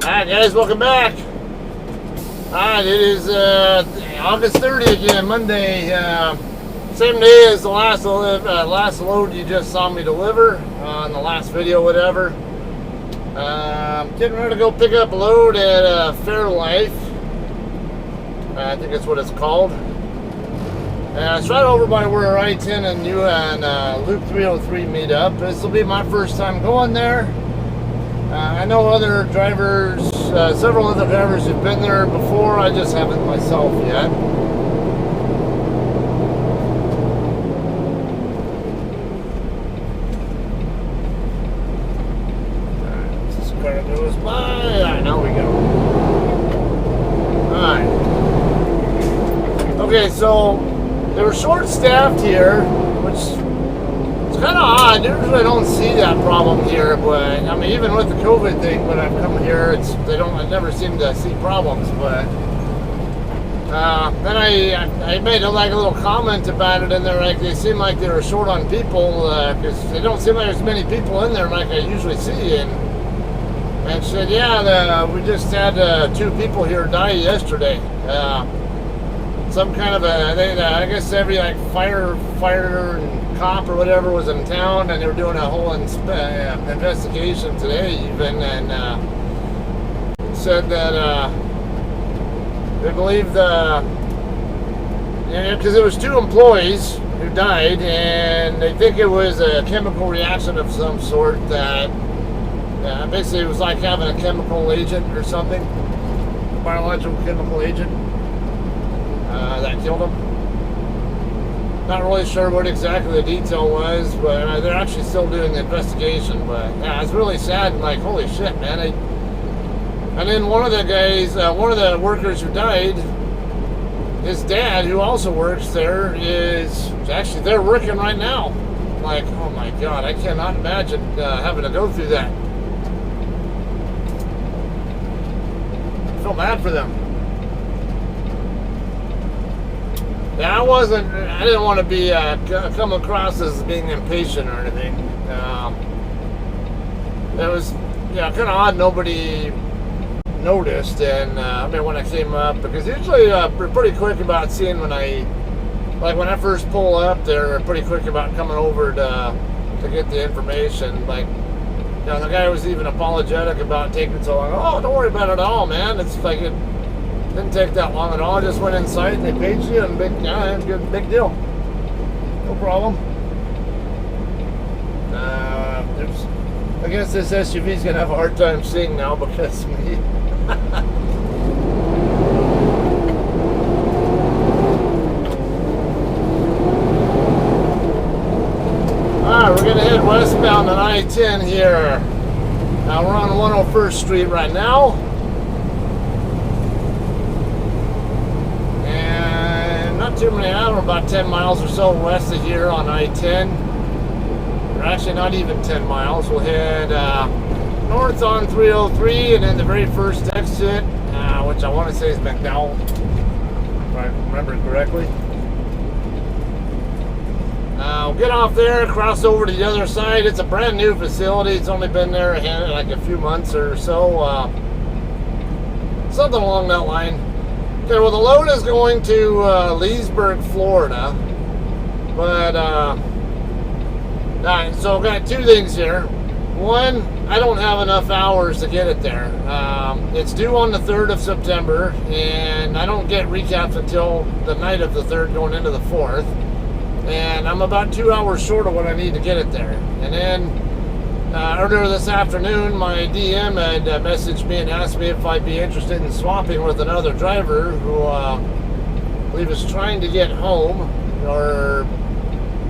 Alright guys, welcome back. Alright, it is August 30 again, Monday. Same day as the last load you just saw me deliver on the last video, whatever. Getting ready to go pick up a load at Fairlife. I think that's what it's called. It's right over by where I-10 and Loop 303 meet up. This will be my first time going there. I know other drivers, several other drivers who've been there before. I just haven't myself yet. Alright, this car goes by. Alright, now we go. Alright. Okay, so they were short-staffed here, which is kind of odd. Usually I don't see that problem here, but I mean, even with the COVID thing, when I've come here, I never seem to see problems. But then I made a little comment about it in there, like they seem like they were short on people because they don't seem like there's many people in there like I usually see. And she said, yeah, we just had 2 people here die yesterday. Some kind of I guess every fire and cop or whatever was in town, and they were doing a whole investigation today even, and said that they believe because it was 2 employees who died, and they think it was a chemical reaction of some sort that basically it was like having a chemical agent or something, biological chemical agent. That killed him. Not really sure what exactly the detail was, but they're actually still doing the investigation. But yeah, it's really sad. Like, holy shit, man! And then one of the guys, one of the workers who died, his dad, who also works there, is actually there working right now. Like, oh my god, I cannot imagine having to go through that. I feel bad for them. Yeah, I didn't want to be come across as being impatient or anything. It was kind of odd nobody noticed, and I mean when I came up, because usually we're pretty quick about seeing when I first pull up, they're pretty quick about coming over to get the information. Like, you know, the guy was even apologetic about taking so long. Oh, don't worry about it at all, man. It's like it didn't take that long at all. I just went inside and they paid you, and big deal. No problem. I guess this SUV's gonna have a hard time seeing now because of me. Alright, we're gonna head westbound on I-10 here. Now we're on 101st Street right now. Not too many, I don't know, about 10 miles or so west of here on I-10. Or actually not even 10 miles. We'll head north on 303, and then the very first exit, which I want to say is McDowell, if I remember correctly. We'll get off there, cross over to the other side. It's a brand new facility. It's only been there like a few months or so. Something along that line. Okay, well, the load is going to Leesburg, Florida, but so I've got 2 things here. One, I don't have enough hours to get it there. It's due on the 3rd of September, and I don't get recaps until the night of the 3rd going into the 4th, and I'm about 2 hours short of what I need to get it there. And then earlier this afternoon, my DM had messaged me and asked me if I'd be interested in swapping with another driver who I believe is trying to get home, or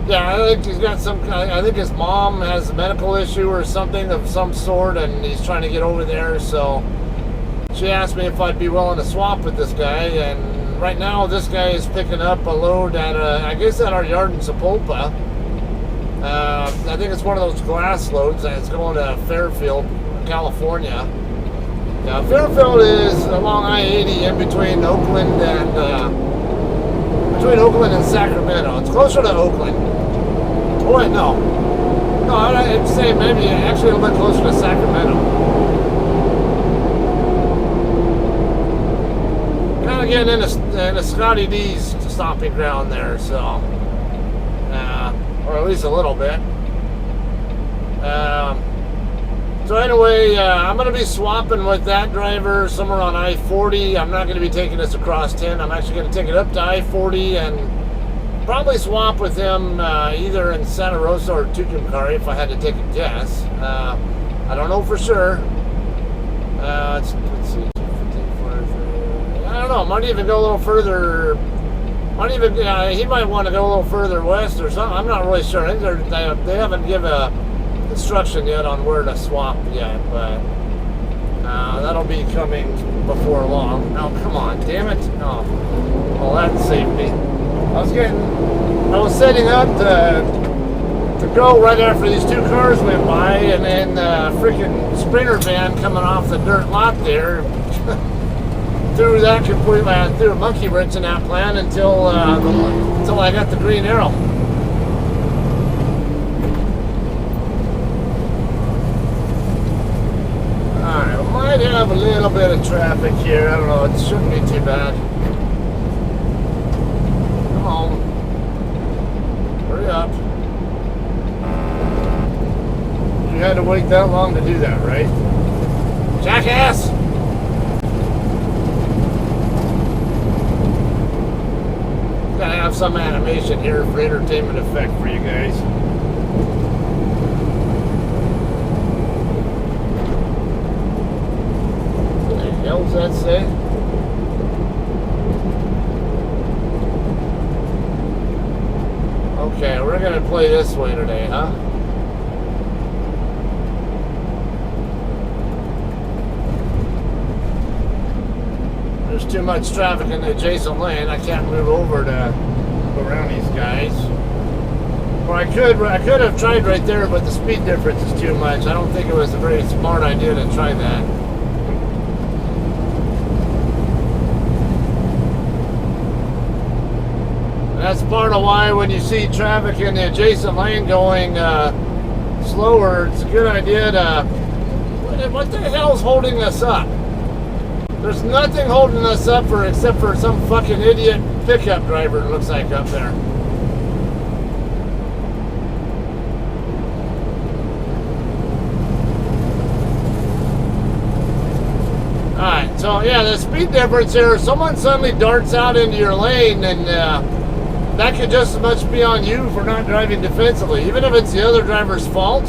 I think he's got I think his mom has a medical issue or something of some sort, and he's trying to get over there. So she asked me if I'd be willing to swap with this guy, and right now this guy is picking up a load at I guess at our yard in Sapulpa. I think it's one of those glass loads, and it's going to Fairfield, California. Now, Fairfield is along I-80 in between Oakland and Sacramento. It's closer to Oakland. Oh wait, no, I'd say maybe actually a little bit closer to Sacramento. getting into Scotty D's stomping ground there, so or at least a little bit. So anyway, I'm going to be swapping with that driver somewhere on I-40. I'm not going to be taking this across 10. I'm actually going to take it up to I-40 and probably swap with him either in Santa Rosa or Tucumcari if I had to take a guess. I don't know for sure. Let's see. I don't know. Might even go a little further. Might even he might want to go a little further west or something. I'm not really sure. They haven't given a instruction yet on where to swap yet, but that'll be coming before long. Oh, come on, damn it! Oh, well, that saved me. I was setting up to go right after these two cars went by, and then freaking Sprinter van coming off the dirt lot there threw that completely. I threw a monkey wrench in that plan until I got the green arrow. Might have a little bit of traffic here. I don't know. It shouldn't be too bad. Come on. Hurry up. You had to wait that long to do that, right? Jackass! Gotta have some animation here for entertainment effect for you guys. What does that say? Okay, we're gonna play this way today, huh? There's too much traffic in the adjacent lane. I can't move over to go around these guys. Or I could have tried right there, but the speed difference is too much. I don't think it was a very smart idea to try that. That's part of why when you see traffic in the adjacent lane going slower, it's a good idea to... What the hell's holding us up? There's nothing holding us up except for some fucking idiot pickup driver, it looks like, up there. Alright, so yeah, the speed difference here, someone suddenly darts out into your lane and that could just as much be on you for not driving defensively. Even if it's the other driver's fault,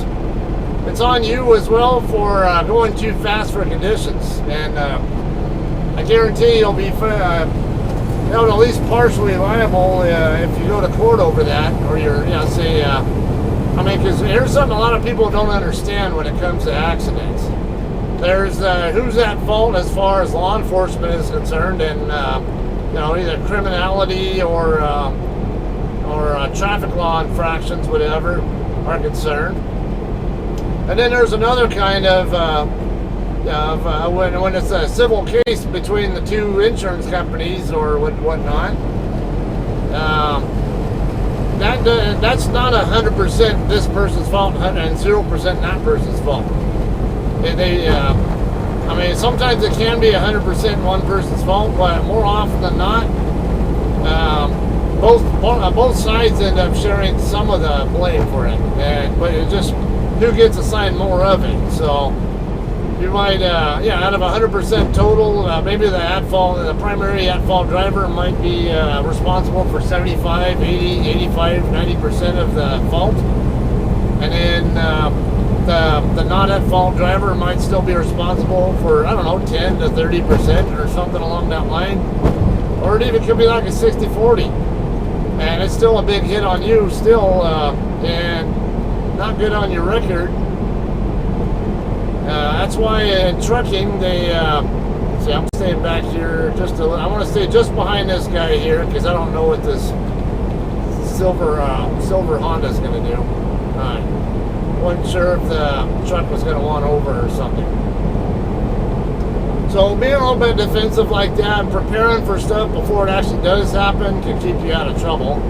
it's on you as well for going too fast for conditions. And I guarantee you'll be held at least partially liable if you go to court over that, or you're, say, I mean, because here's something a lot of people don't understand when it comes to accidents. There's who's at fault as far as law enforcement is concerned, and either criminality or traffic law infractions, whatever, are concerned. And then there's another kind of when it's a civil case between the two insurance companies or whatnot. That's not 100% this person's fault and 0% that person's fault. I mean, sometimes it can be 100% one person's fault, but more often than not, both sides end up sharing some of the blame for it. But it just, who gets assigned more of it? So you might, out of 100% total, maybe the primary at-fault driver might be responsible for 75, 80, 85, 90% of the fault, and then the not at fault driver might still be responsible for, 10 to 30% or something along that line. Or it even could be like a 60-40. And it's still a big hit on you still, and not good on your record. That's why in trucking, they, see, I'm staying back here I want to stay just behind this guy here, because I don't know what this silver Honda's going to do. Alright. Wasn't sure if the truck was going to want over or something. So being a little bit defensive like that, preparing for stuff before it actually does happen, can keep you out of trouble.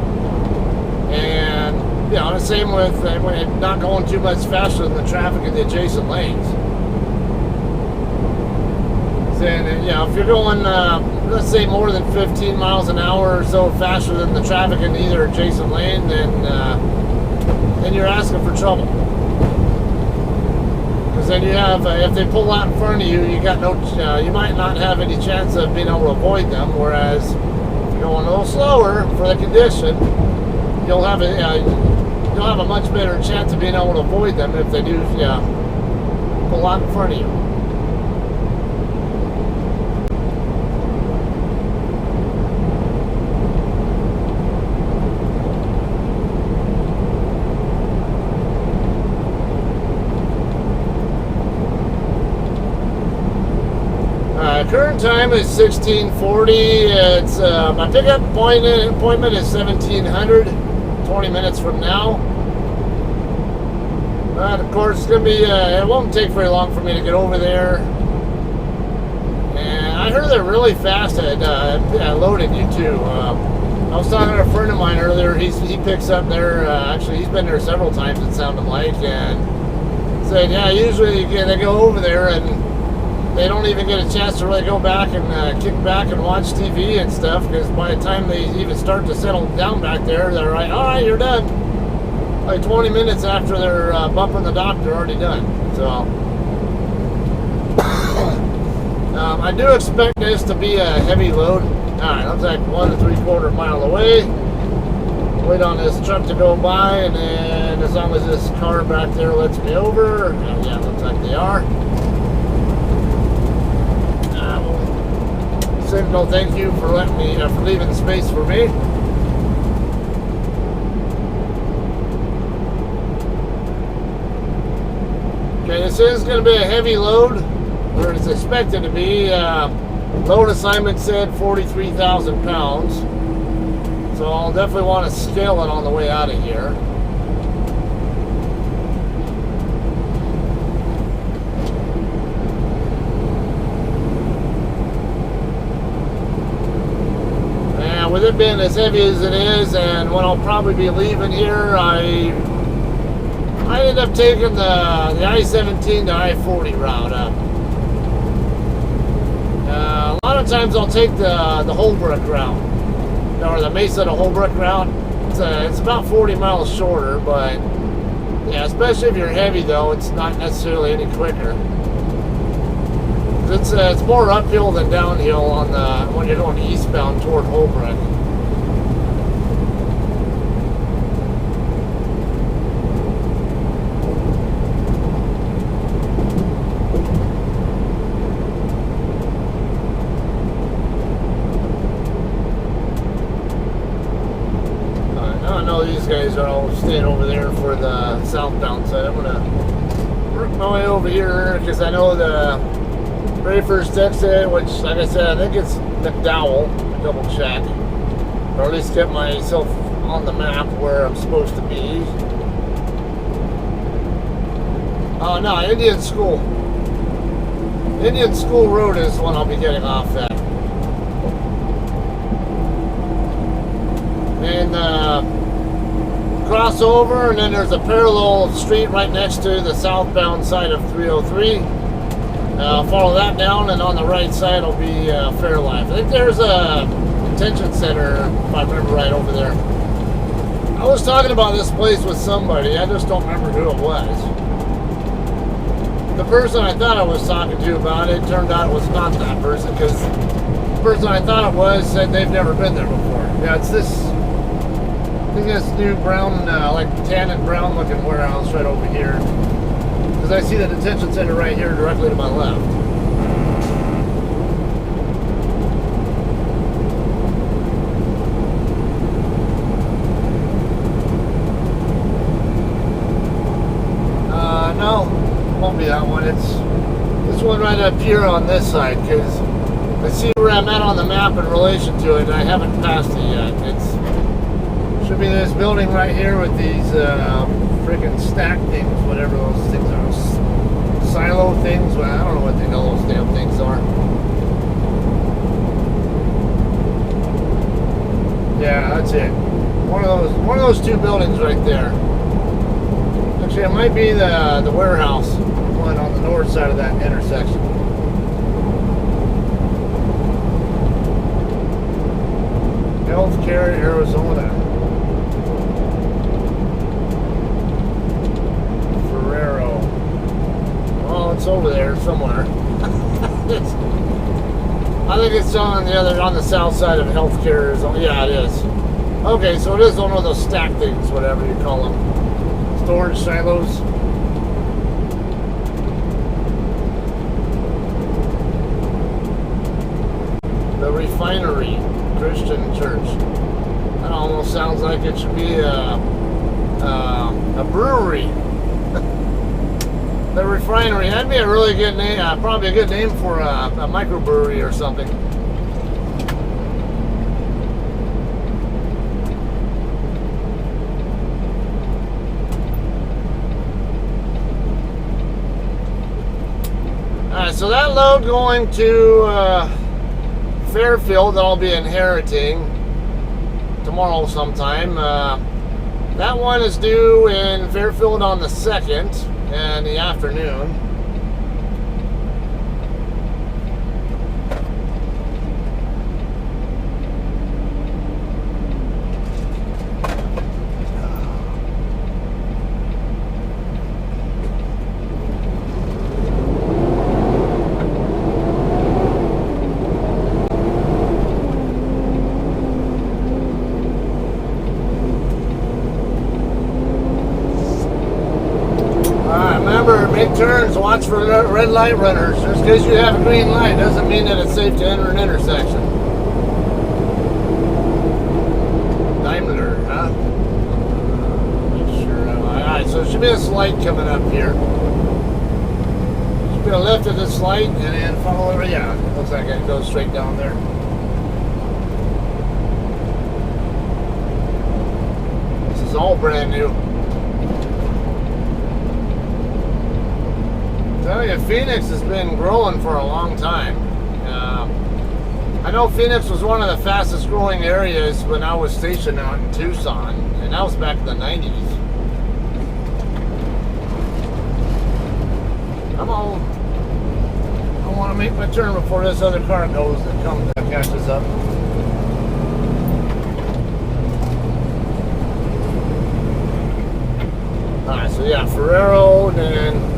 And the same with not going too much faster than the traffic in the adjacent lanes. Then, if you're going, let's say more than 15 miles an hour or so faster than the traffic in either adjacent lane, then you're asking for trouble. Because then you have, if they pull out in front of you, you got you might not have any chance of being able to avoid them. Whereas if you're going a little slower for the condition, you'll have a much better chance of being able to avoid them if they do pull out in front of you. Current time is 16:40. It's my pickup appointment is 1700. 20 minutes from now. But of course, it's gonna be. It won't take very long for me to get over there. And I heard they're really fast at loading you too. I was talking to a friend of mine earlier. He picks up there. Actually, he's been there several times. It sounded like, and said, yeah, usually they go over there and they don't even get a chance to really go back and kick back and watch TV and stuff, because by the time they even start to settle down back there, they're like, all right, you're done. Like 20 minutes after they're bumping the dock, they're already done. So I do expect this to be a heavy load. All right, looks like 1 3/4 mile away. Wait on this truck to go by, and then as long as this car back there lets me over, yeah, looks like they are. Signal, thank you for letting me, for leaving the space for me. Okay, this is going to be a heavy load, or it's expected to be. Load assignment said 43,000 pounds, so I'll definitely want to scale it on the way out of here. With it being as heavy as it is, and when I'll probably be leaving here, I end up taking the I-17 to I-40 route up. A lot of times I'll take the Holbrook route, or the Mesa to Holbrook route. It's about 40 miles shorter, but yeah, especially if you're heavy though, it's not necessarily any quicker. It's more uphill than downhill when you're going eastbound toward Holbrook. Now I know these guys are all staying over there for the southbound side. I'm gonna work my way over here because I know the very first exit, which, like I said, I think it's McDowell. Double check, or at least get myself on the map where I'm supposed to be. Oh no, Indian School. Indian School Road is the one I'll be getting off at. And cross over, and then there's a parallel street right next to the southbound side of 303. Follow that down, and on the right side will be Fairlife. I think there's a detention center, if I remember right, over there. I was talking about this place with somebody. I just don't remember who it was. The person I thought I was talking to about it turned out it was not that person, because the person I thought it was said they've never been there before. Yeah, it's this, I think this new brown, like tan and brown looking warehouse right over here. Because I see the detention center right here directly to my left. No, it won't be that one. It's this one right up here on this side, because I see where I'm at on the map in relation to it. I haven't passed it yet. It should be this building right here with these freaking stack things, whatever those things are. Silo things. Well, I don't know what the hell those damn things are. Yeah, that's it. One of those two buildings right there. Actually, it might be the warehouse one on the north side of that intersection. think it's on the south side of healthcare. Yeah, it is. Okay, so it is one of those stack things, whatever you call them. Storage silos. The Refinery Christian Church. That almost sounds like it should be a brewery. The Refinery. That'd be a really good name. Probably a good name for a microbrewery or something. Alright, so that load going to Fairfield that I'll be inheriting tomorrow sometime. That one is due in Fairfield on the 2nd in the afternoon. Make turns, watch for red light runners. Just because you have a green light doesn't mean that it's safe to enter an intersection. Daimler, huh? Make sure. Alright, so there should be a light coming up here. Should be a left of this light and then follow over. Yeah, looks like it goes straight down there. This is all brand new. I tell you, Phoenix has been growing for a long time. I know Phoenix was one of the fastest growing areas when I was stationed out in Tucson, and that was back in the 90s. Come on. I want to make my turn before this other car goes that catches up. Alright, so yeah, Ferrero, then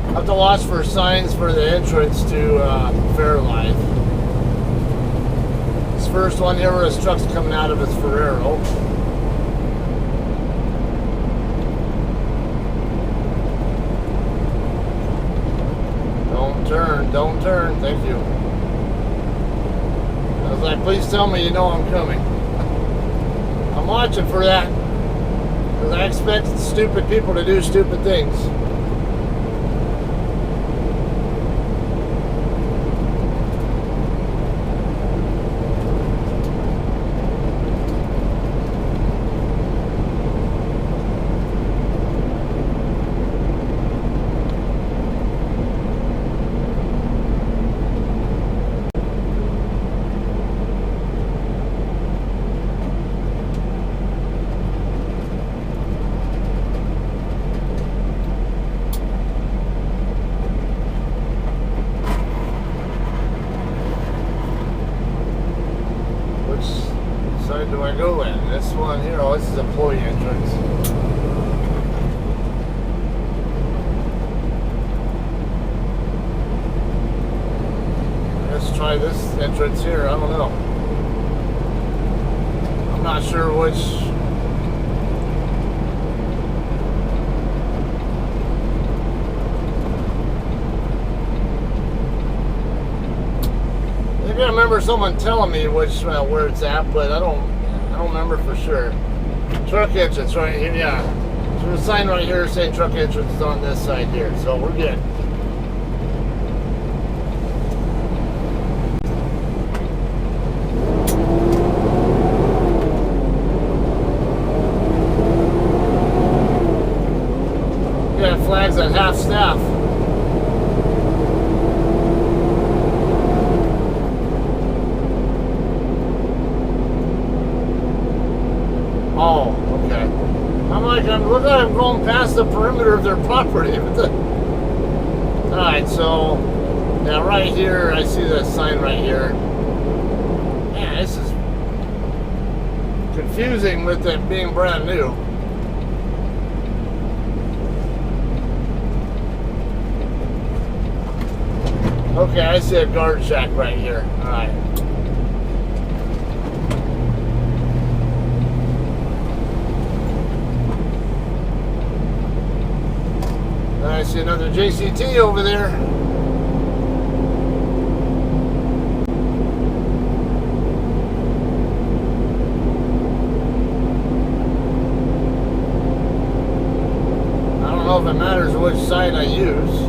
I have to watch for signs for the entrance to Fairlife. This first one here where his truck's coming out of is Ferrero. Don't turn, thank you. I was like, please tell me you know I'm coming. I'm watching for that, because I expect stupid people to do stupid things. Do I go in? This one here, oh, this is employee entrance. Let's try this entrance here. I don't know. I'm not sure which. I think I remember someone telling me which where it's at, but I don't remember for sure. Truck entrance right here, yeah. So there's a sign right here saying truck entrance is on this side here, so we're good. Yeah, flags at half staff. Oh, okay. I'm like, look at them going past the perimeter of their property. Alright, so, yeah, right here, I see the sign right here. Man, this is confusing with it being brand new. Okay, I see a guard shack right here. All right. I see another JCT over there. I don't know if it matters which side I use.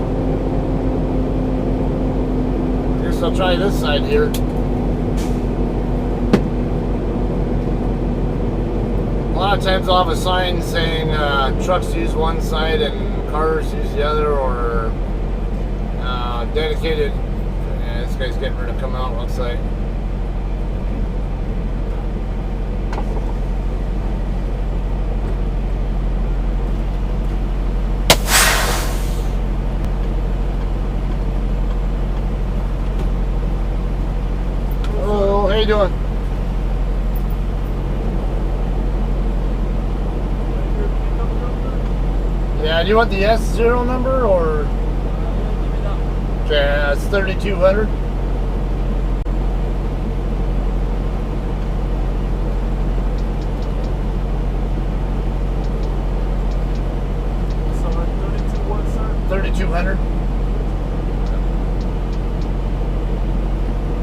I guess I'll try this side here. A lot of times I'll have a sign saying trucks use one side and cars use the other, or dedicated. Yeah, this guy's getting ready to come out, looks like. Oh, how you doing? Yeah, do you want the S0 number or? Okay, it's 3200. So 32 what, sir? 3200.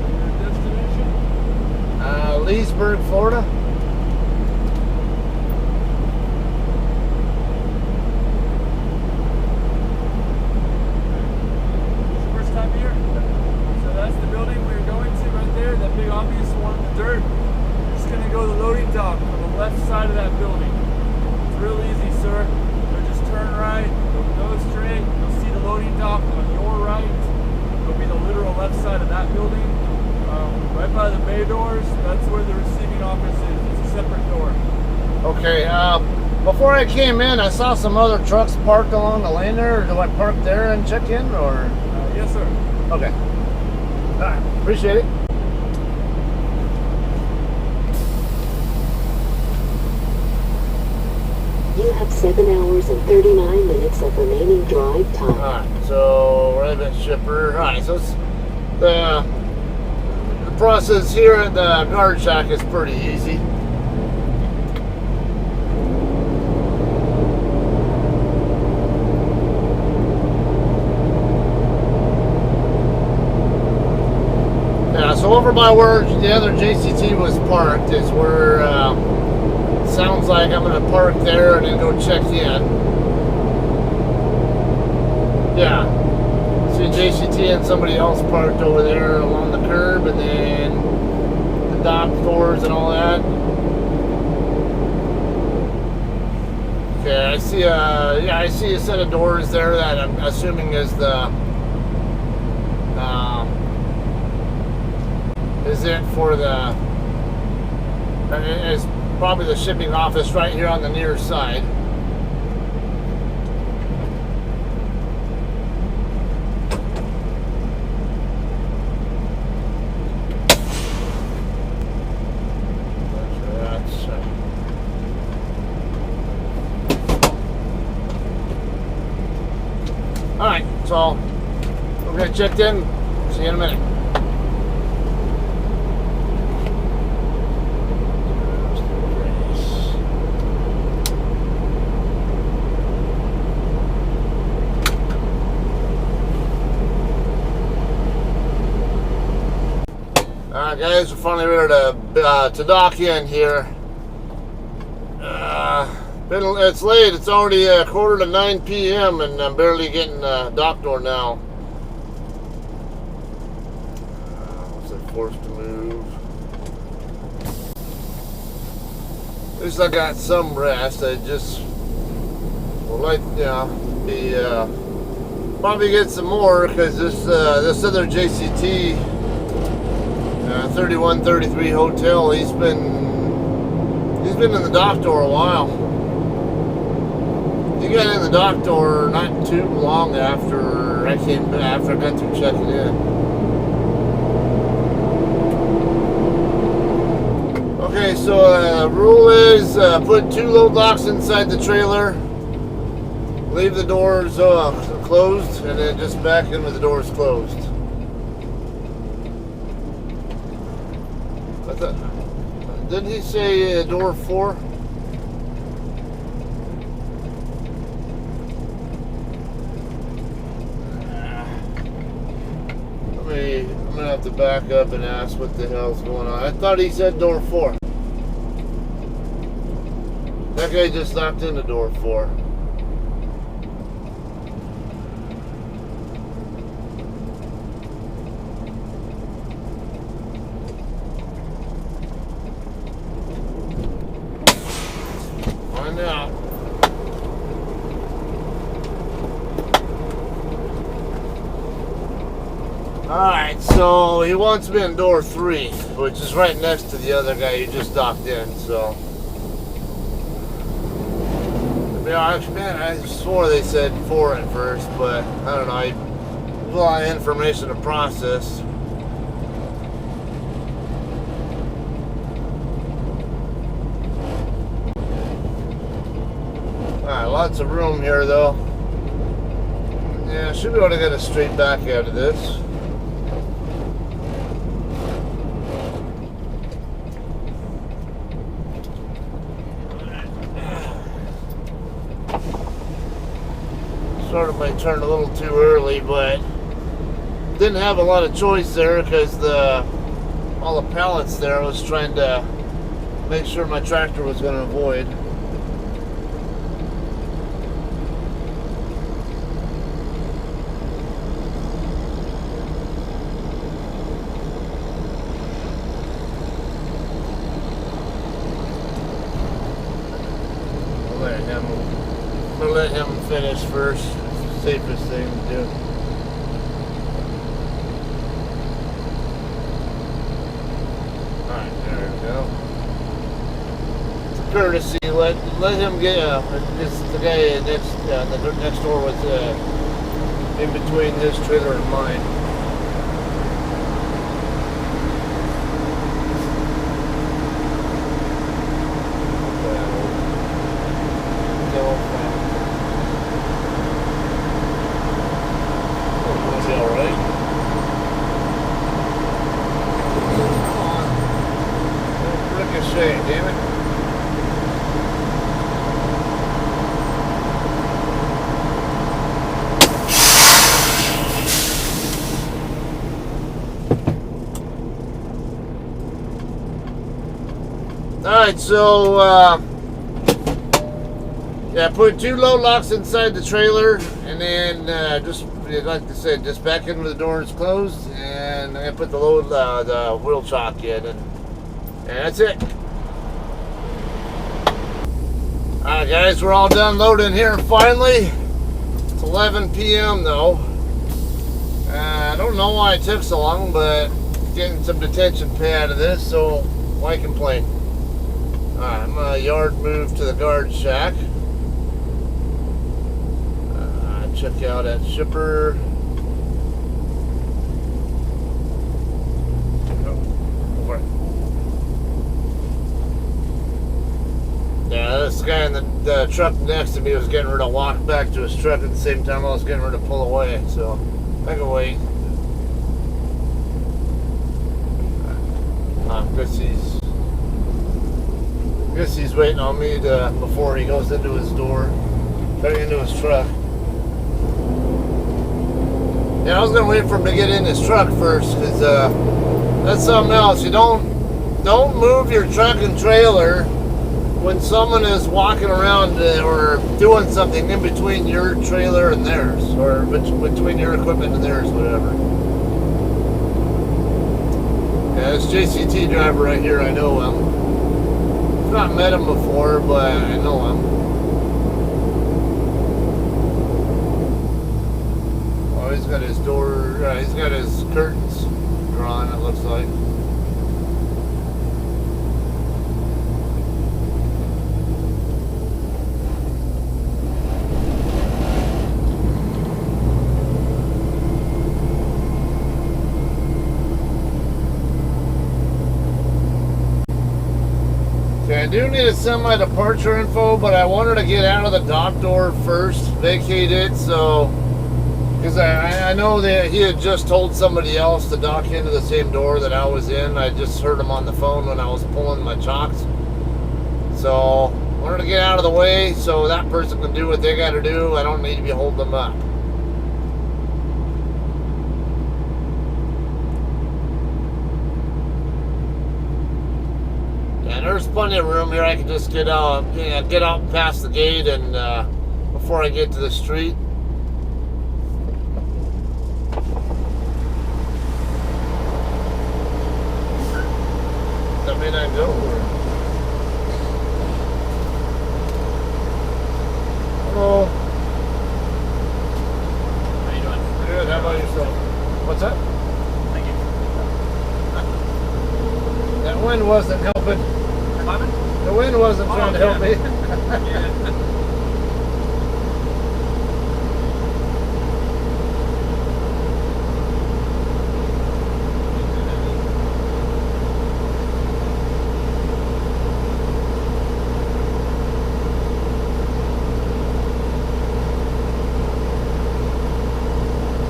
Your destination? Leesburg, Florida. Side of that building. It's real easy, sir. So just turn right, go straight. You'll see the loading dock on your right. It'll be the literal left side of that building. Right by the bay doors, that's where the receiving office is. It's a separate door. Okay, before I came in, I saw some other trucks parked along the lane there. Do I park there and check in, or? Yes, sir. Okay. All right, appreciate it. You have 7 hours and 39 minutes of remaining drive time. Alright, so we're at shipper. Alright, so it's the process here at the guard shack is pretty easy. Yeah, so over by where the other JCT was parked is where sounds like I'm going to park there and then go check in. Yeah. See JCT and somebody else parked over there along the curb, and then the dock doors and all that. Okay, I see I see a set of doors there that I'm assuming is the is it for the is probably the shipping office right here on the near side. Alright, so we're gonna check in. See you in a minute. Alright guys, we're finally ready to dock in here. It's late, it's already 8:45 p.m. and I'm barely getting dock door now. Was I forced to move? At least I got some rest. I just would like, probably get some more, because this other JCT 3133 hotel, he's been in the dock door a while. He got in the dock door not too long after I got through checking in. Okay, so rule is put 2 load locks inside the trailer, leave the doors closed, and then just back in with the doors closed. I thought, didn't he say door 4? I'm gonna have to back up and ask what the hell's going on. I thought he said door 4. That guy just knocked into door 4. Find out. Alright, so he wants me in door 3, which is right next to the other guy who just docked in, so. To be honest, man, I swore they said 4 at first, but I don't know. There's a lot of information to process. Alright, lots of room here though. Yeah, should be able to get a straight back out of this. Started my turn a little too early, but didn't have a lot of choice there because all the pallets there I was trying to make sure my tractor was going to avoid. I'm gonna let him finish first. Safest thing to do. Alright, there we go. It's a courtesy. Let him get the guy the next door was in between his trailer and mine. Damn it. Alright, so yeah, put 2 load locks inside the trailer, and then just like I said, just back into the door is closed, and I put the wheel chock in, and that's it. Alright guys, we're all done loading here finally. It's 11 p.m. though. I don't know why it took so long, but getting some detention pay out of this, so why complain? Alright, I'm gonna yard move to the guard shack. Check out that shipper. Yeah, this guy in the truck next to me was getting ready to walk back to his truck at the same time I was getting ready to pull away, so I can wait. Guess he's waiting on me before he goes into his door, back into his truck. Yeah, I was gonna wait for him to get in his truck first, because that's something else. You don't move your truck and trailer when someone is walking around or doing something in between your trailer and theirs, or between your equipment and theirs, whatever. Yeah, this JCT driver right here, I know him. I've not met him before, but I know him. Oh, he's got his door, he's got his curtains drawn, it looks like. I do need to send my departure info, but I wanted to get out of the dock door first, vacate it, so Because I know that he had just told somebody else to dock into the same door that I was in. I just heard him on the phone when I was pulling my chocks. So, wanted to get out of the way so that person can do what they got to do. I don't need to be holding them up. And there's plenty of room here. I can just get out past the gate and before I get to the street. That may not go. Hello. How you doing? Good. How about yourself? What's that? Thank you. That wind wasn't helping. Climate? The wind wasn't trying to help me. Yeah.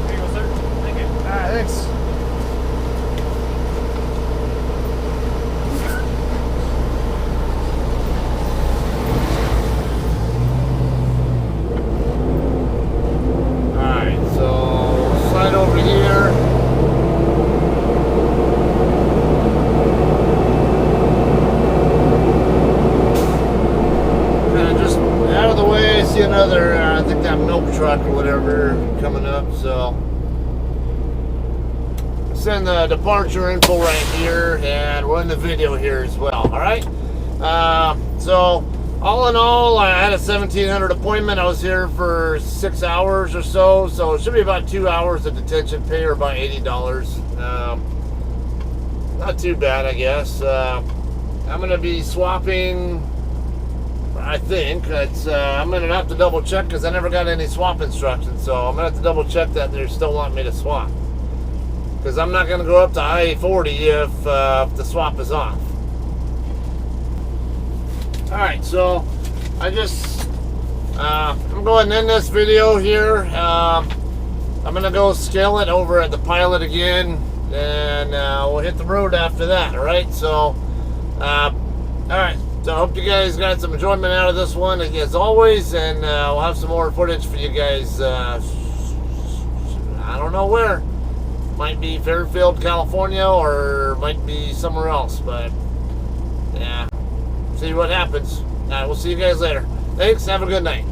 Here you go, sir. Thank you. Thanks. Alright, so slide over here. Kind of just out of the way. I see another, I think that milk truck or whatever coming up, so. Send the departure info right here, and we're in the video here as well. All right. So all in all, I had a 1700 appointment. I was here for 6 hours or so, so it should be about 2 hours of detention pay, or about $80. Not too bad, I guess. I'm gonna be swapping. I think it's. I'm gonna have to double check because I never got any swap instructions, so I'm gonna have to double check that they still want me to swap. Because I'm not going to go up to I-40 if the swap is off. Alright, so I just, I'm going to end this video here. I'm going to go scale it over at the Pilot again, and we'll hit the road after that, alright? So, alright, so I hope you guys got some enjoyment out of this one, as always, and we'll have some more footage for you guys, I don't know where. Might be Fairfield, California, or might be somewhere else, but yeah, see what happens. All right, we'll see you guys later. Thanks, have a good night.